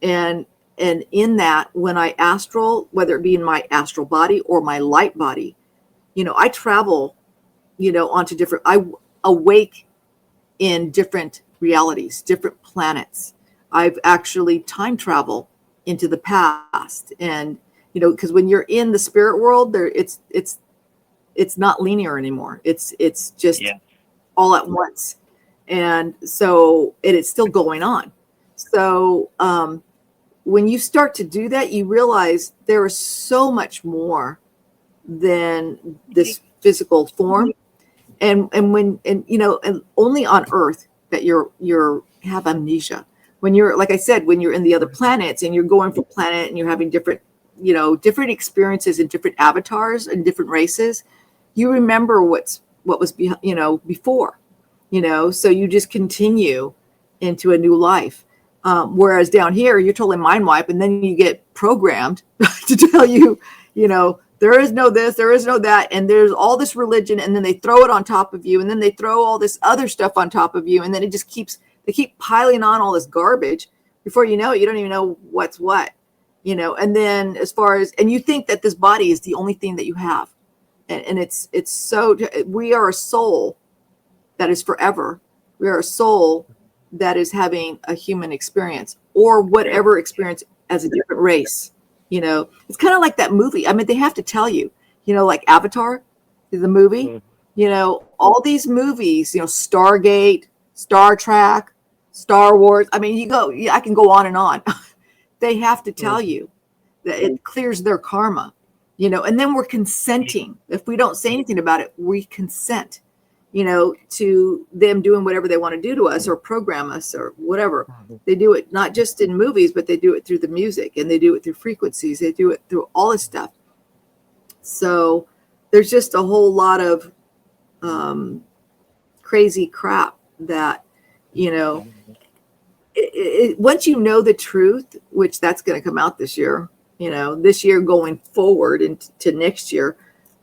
And and in that, when I astral, whether it be in my astral body or my light body, I travel, onto different, I awake in different realities, different planets. I've actually time travel into the past. And, because when you're in the spirit world there, it's not linear anymore. It's just all at once. And so it's still going on. So, when you start to do that, you realize there is so much more than this physical form. And only on Earth that you're have amnesia. When you're, like I said, when you're in the other planets and you're going from planet and you're having different different experiences and different avatars and different races, you remember what was before, so you just continue into a new life. Whereas down here, you're totally mind wipe, and then you get programmed to tell you, there is no this, there is no that, and there's all this religion, and then they throw it on top of you, and then they throw all this other stuff on top of you, and then they keep piling on all this garbage. Before you know it, you don't even know what's what, and then and you think that this body is the only thing that you have. And it's so, we are a soul that is forever. We are a soul that is having a human experience or whatever experience as a different race. It's kind of like that movie. I mean, they have to tell you, like Avatar, the movie, all these movies, Stargate, Star Trek, Star Wars. I mean, I can go on and on. They have to tell you that it clears their karma, and then we're consenting. If we don't say anything about it, we consent, to them doing whatever they want to do to us or program us or whatever. They do it not just in movies, but they do it through the music, and they do it through frequencies. They do it through all this stuff. So there's just a whole lot of crazy crap that, once you know the truth, which that's going to come out this year, going forward into next year,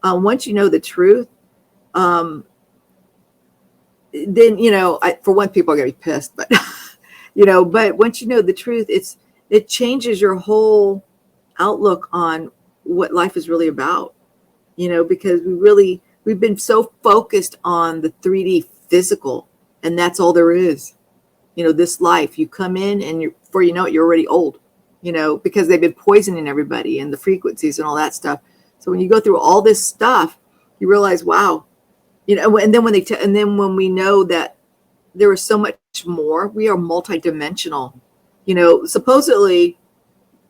once you know the truth, then, for one, people are going to be pissed, but, but once you know the truth, it changes your whole outlook on what life is really about, because we've been so focused on the 3D physical, and that's all there is. This life, you come in and before you know it, you're already old, because they've been poisoning everybody and the frequencies and all that stuff. So when you go through all this stuff, you realize, wow, and then when we know that there is so much more, we are multidimensional. Supposedly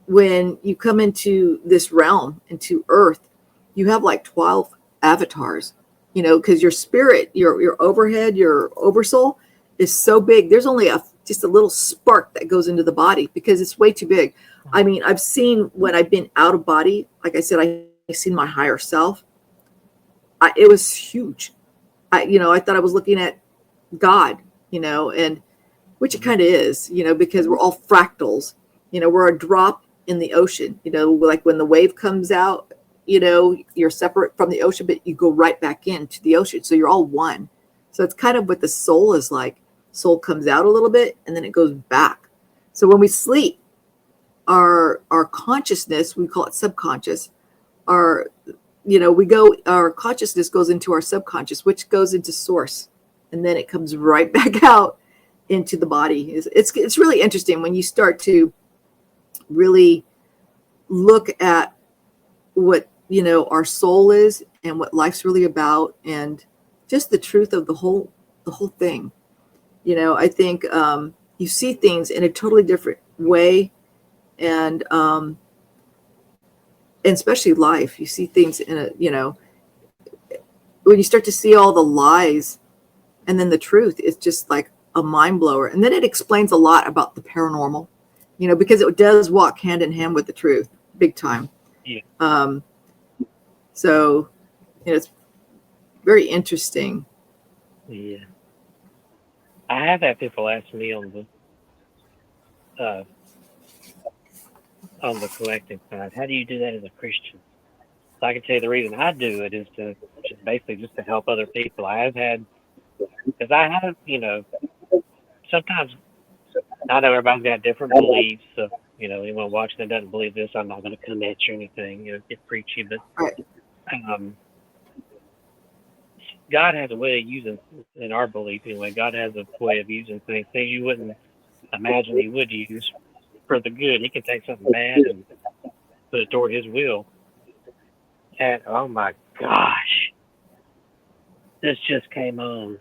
when you come into this realm, into Earth, you have like 12 avatars, because your spirit, your overhead, your oversoul is so big. There's only just a little spark that goes into the body because it's way too big. I mean, I've seen when I've been out of body, like I said, I've seen my higher self. It was huge. I thought I was looking at God, and which it kind of is, because we're all fractals, we're a drop in the ocean, like when the wave comes out, you're separate from the ocean, but you go right back into the ocean. So you're all one. So it's kind of what the soul is like. Soul comes out a little bit and then it goes back. So when we sleep, our consciousness, we call it subconscious, our consciousness goes into our subconscious, which goes into source, and then it comes right back out into the body. It's really interesting when you start to really look at what our soul is and what life's really about, and just the truth of the whole thing. I think you see things in a totally different way, and especially life, you see things in when you start to see all the lies and then the truth, it's just like a mind blower. And then it explains a lot about the paranormal, because it does walk hand in hand with the truth big time. Yeah. So it's very interesting. Yeah. I have had people ask me on the collecting side, how do you do that as a Christian? So I can tell you the reason I do it is basically just to help other people. I have had, because I have, sometimes I know everybody's got different beliefs of anyone watching that doesn't believe this, I'm not going to come at you or anything, get preachy, but Right. um, God has a way of using, in our belief anyway, God has a way of using things you wouldn't imagine He would use for the good. He can take something bad and put it toward His will. And oh my gosh, this just came on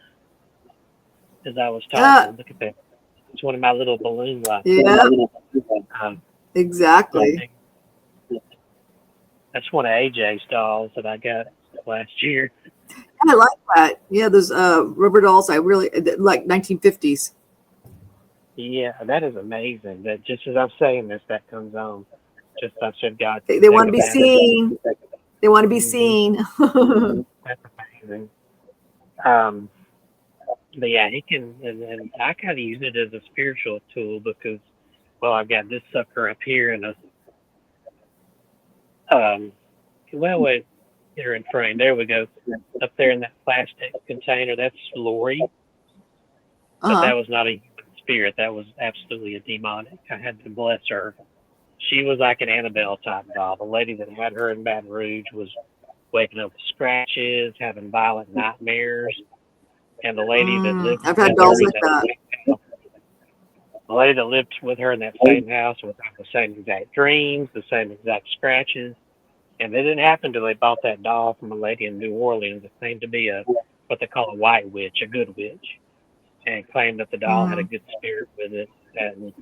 as I was Ah, talking. Look at that. It's one of my little balloon lights. yeah, Um, I exactly. think that's one of AJ's dolls that I got last year. I like that. Yeah, those rubber dolls. I really like 1950s. Yeah, that is amazing. That just as I'm saying this, that comes on. Just I said, God, They want take to a be battery. seen. They want to be Mm-hmm. seen. That's amazing. Um, but yeah, he can, and I kind of use it as a spiritual tool because, well, I've got this sucker up here and wait, get her in frame. There we go. Up there in that plastic container, that's Lori, but Uh-huh. that was not a human spirit. That was absolutely a demonic. I had to bless her. She was like an Annabelle type doll. The lady that had her in Baton Rouge was waking up with scratches, having violent nightmares, and the lady that lived I've had with her dolls in like that that. same house, the lady that lived with her in that same house would have the same exact dreams, the same exact scratches, and it didn't happen until they bought that doll from a lady in New Orleans that claimed to be a what they call a white witch, a good witch, and claimed that the doll had a Mm. good spirit with it, and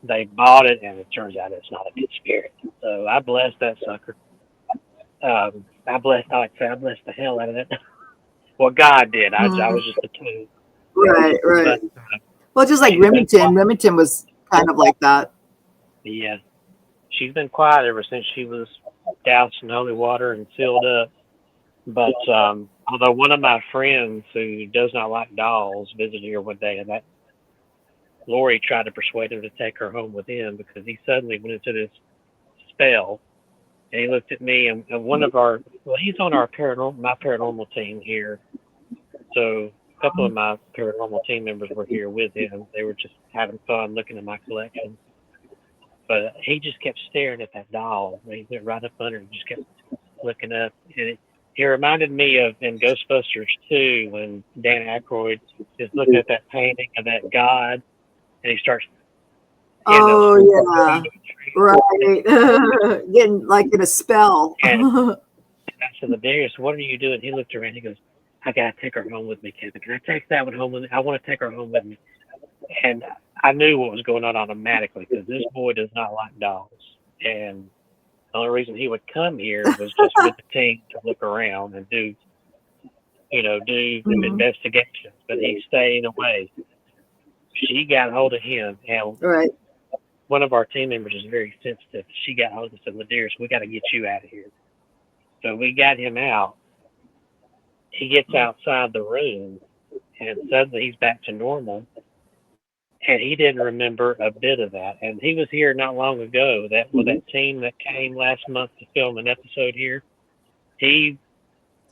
they bought it, and it turns out it's not a good spirit. So I blessed that sucker. I like I said, I blessed the hell out of it. Well, God did. I Mm. was just a tool. Right, right. But Well, just like she's been Remington. quiet. Remington was kind of like that. Yeah, she's been quiet ever since she was doused in holy water and sealed up. But although one of my friends who does not like dolls visited here one day, and that Lori tried to persuade him to take her home with him because he suddenly went into this spell. And he looked at me, and one of our well, he's on our paranormal team here. So a couple of my paranormal team members were here with him. They were just having fun looking at my collection. But he just kept staring at that doll. He went right up under and just kept looking up. And it reminded me of in Ghostbusters 2 when Dan Aykroyd is looking at that painting of that god and he starts, he ends up Oh going yeah, into a tree. right. Getting like in a spell. And I said, Ladarius, what are you doing? He looked around. He goes, I got to take her home with me, Kevin. Can I take that one home with me? I want to take her home with me. And I knew what was going on automatically because this boy does not like dolls. And the only reason he would come here was just with the team to look around and do Mhm. investigations. But he's staying away. She got hold of him, and Right. one of our team members is very sensitive. She got hold of him and said, Ladarius, we got to get you out of here. So we got him out. He gets outside the room, and suddenly he's back to normal. And he didn't remember a bit of that. And he was here not long ago. That team that came last month to film an episode here. He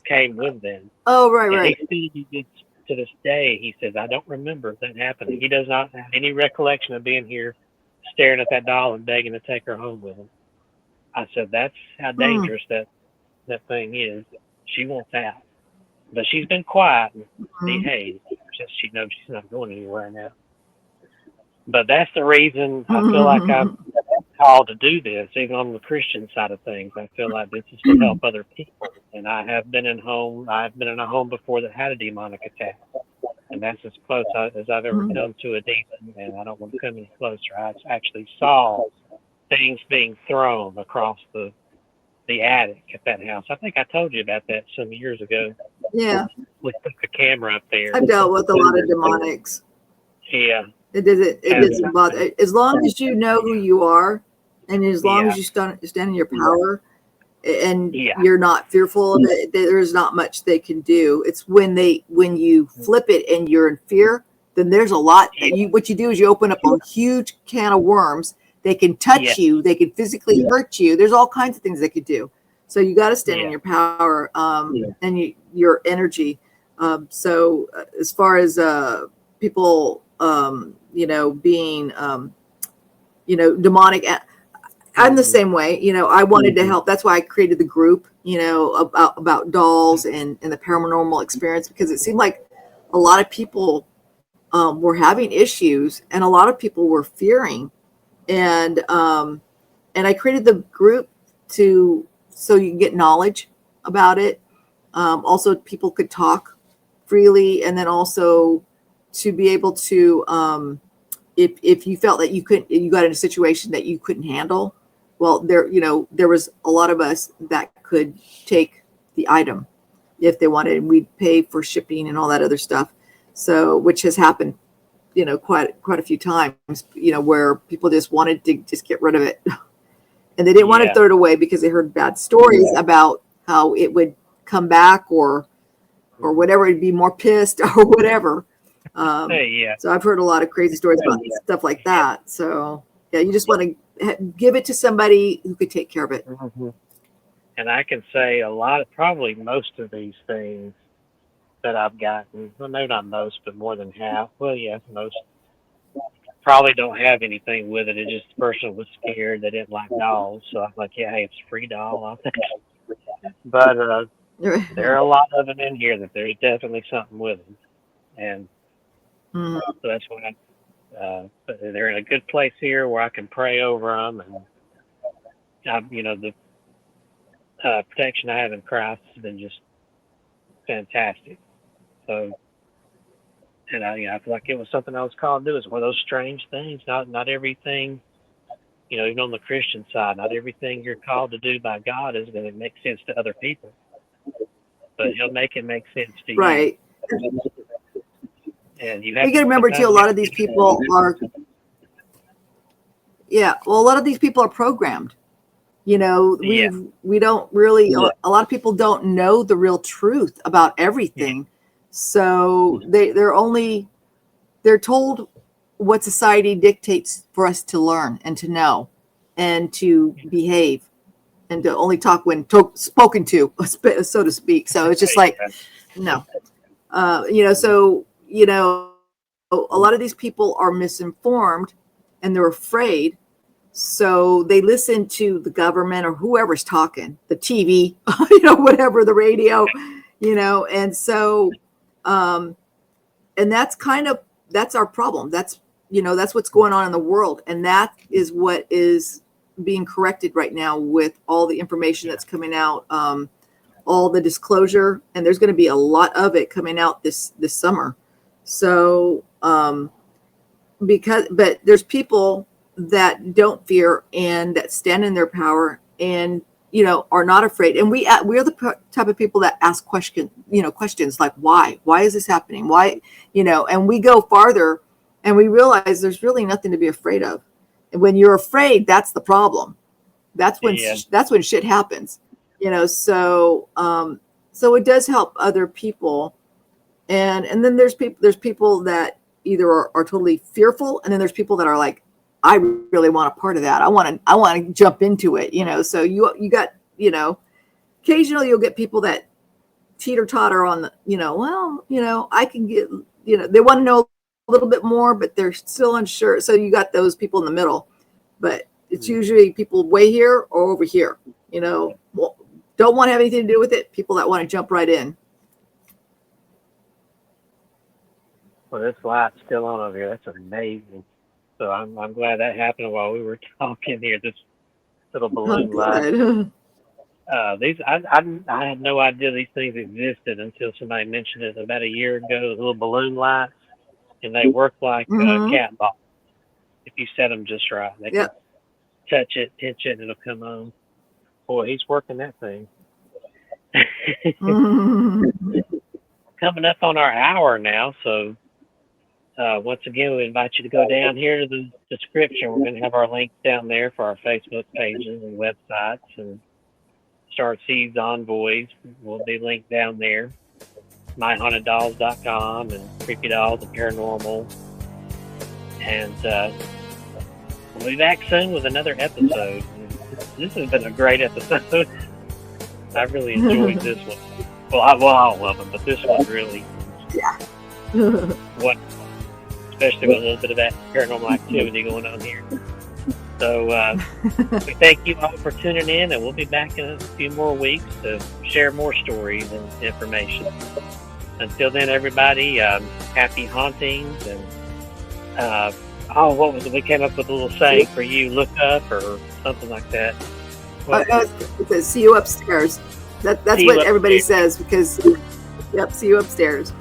came with them, Oh, right, and he right. still to this day. He says, "I don't remember that happening." He does not have any recollection of being here, staring at that doll and begging to take her home with him. I said, "That's how Mm. dangerous that thing is." She wants out, but she's been quiet and Mm. behaved since she knows she's not going anywhere now. But that's the reason I feel like I'm Mhm. called to do this, even on the Christian side of things. I feel like this is to help other people. And I've been in a home before that had a demonic attack. And that's as close as I've ever come to a demon. And I don't want to come any closer. I actually saw things being thrown across the attic at that house. I think I told you about that some years ago. Yeah, We took a camera up there. I've dealt with a lot of demonics. Yeah. It And doesn't bother. As long as you know who you are, and as long yeah. as you stand in your power, and Yeah. you're not fearful of it, there's not much they can do. It's when you flip it and you're in fear, then there's a lot. Yeah. What you do is you open up a huge can of worms. They can Yeah. touch you. They can physically hurt you. There's all kinds of things they could do. So you got to stand in Yeah. your power, and your energy. So as far as people, being demonic. I'm the same way. I wanted to help. That's why I created the group, about dolls and the paranormal experience, because it seemed like a lot of people were having issues, and a lot of people were fearing, and I created the group so you can get knowledge about it. Also, people could talk freely, and then also to be able to, if you felt that you got in a situation that you couldn't handle, well, there was a lot of us that could take the item if they wanted, and we'd pay for shipping and all that other stuff. So, which has happened, quite a few times, where people just wanted to just get rid of it. And they didn't want to throw it away because they heard bad stories about how it would come back or whatever, it'd be more pissed or whatever. So I've heard a lot of crazy stories about stuff like that. So yeah, you just want to give it to somebody who could take care of it. Mm-hmm. And I can say probably most of these things that I've gotten, well, no, not most, but more than half. Well, yeah, most probably don't have anything with it. It's just the person was scared. They didn't like dolls. So I'm like, yeah, hey, it's a free doll. I'll take it. But there are a lot of them in here that there's definitely something with them. And so that's why but they're in a good place here where I can pray over them. And, the protection I have in Christ has been just fantastic. So, and I feel like it was something I was called to do. It's one of those strange things. Not everything, even on the Christian side, not everything you're called to do by God is going to make sense to other people. But He'll make it make sense to you. Right. And you got to remember too, a lot of these people are, a lot of these people are programmed. We don't really, a lot of people don't know the real truth about everything. So they're told what society dictates for us to learn and to know and to behave and to only talk when spoken to, so to speak. So it's just like, no, so, a lot of these people are misinformed and they're afraid. So they listen to the government or whoever's talking, the TV, whatever, the radio, and so, and that's our problem. That's what's going on in the world. And that is what is being corrected right now with all the information that's coming out, all the disclosure, and there's going to be a lot of it coming out this summer. So, but there's people that don't fear and that stand in their power and, are not afraid. And we're the type of people that ask questions like, why is this happening? Why, and we go farther and we realize there's really nothing to be afraid of. And when you're afraid, that's the problem. That's when shit happens, so it does help other people. And then there's people that either are totally fearful, and then there's people that are like, I really want a part of that. I want to jump into it, So you got, occasionally you'll get people that teeter totter on the, I can get, they want to know a little bit more, but they're still unsure. So you got those people in the middle, but it's usually people way here or over here, don't want to have anything to do with it. People that want to jump right in. Well, this light's still on over here. That's amazing. So I'm glad that happened while we were talking here. This little balloon light. These I had no idea these things existed until somebody mentioned it about a year ago. The little balloon lights, and they work like cat balls. If you set them just right, they can touch it, pinch it, and it'll come on. Boy, he's working that thing. Coming up on our hour now, so. Once again, we invite you to go down here to the description. We're going to have our links down there for our Facebook pages and websites, and Starseeds, Envoys will be linked down there. MyHauntedDolls.com and Creepy Dolls and Paranormal. And we'll be back soon with another episode. This has been a great episode. I really enjoyed this one. Well, all of them, but this one really. Yeah. Especially with a little bit of that paranormal activity going on here. So we thank you all for tuning in, and we'll be back in a few more weeks to share more stories and information. Until then, everybody, happy hauntings. And what was it? We came up with a little saying for you: look up, or something like that. It says, "See you upstairs." That's what everybody says because, yep, see you upstairs.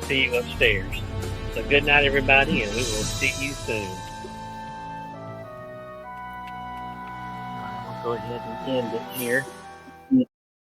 See you upstairs. So good night, everybody, and we will see you soon. I'll go ahead and end it here.